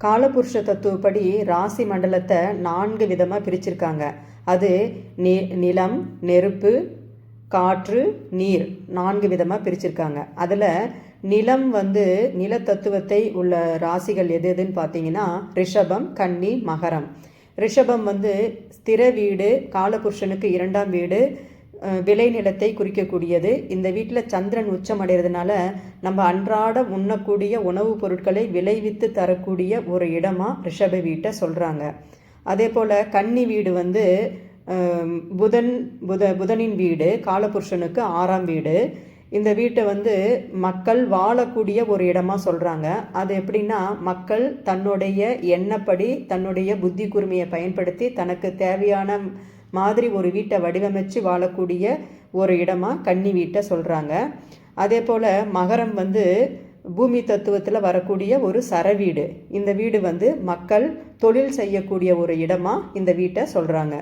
காலபுருஷ தத்துவப்படி ராசி மண்டலத்தை 4 விதமாக பிரிச்சிருக்காங்க. அது நிலம், நெருப்பு, காற்று, நீர் 4 விதமாக பிரிச்சிருக்காங்க. அதில் நிலம் நில தத்துவத்தை உள்ள ராசிகள் எது எதுன்னு பார்த்தீங்கன்னா ரிஷபம், கன்னி, மகரம். ரிஷபம் ஸ்திர வீடு, காலபுருஷனுக்கு 2ஆம் வீடு, விளைநிலத்தை குறிக்கக்கூடியது. இந்த வீட்டில் சந்திரன் உச்சம் அடைகிறதுனால நம்ம அன்றாட உண்ணக்கூடிய உணவுப் பொருட்களை விளைவித்து தரக்கூடிய ஒரு இடமா ரிஷப வீட்டை சொல்கிறாங்க. அதே போல் கன்னி வீடு புதனின் வீடு, காலபுருஷனுக்கு 6ஆம் வீடு. இந்த வீட்டை மக்கள் வாழக்கூடிய ஒரு இடமா சொல்கிறாங்க. அது எப்படின்னா, மக்கள் தன்னுடைய எண்ணப்படி தன்னுடைய புத்தி கூர்மையை பயன்படுத்தி தனக்கு தேவையான மாதிரி ஒரு வீட்டை வடிவமைச்சு வாழக்கூடிய ஒரு இடமா கன்னி வீட்டை சொல்கிறாங்க. அதே போல் மகரம் பூமி தத்துவத்தில் வரக்கூடிய ஒரு சரவீடு. இந்த வீடு மக்கள் தொழில் செய்யக்கூடிய ஒரு இடமா இந்த வீட்டை சொல்கிறாங்க.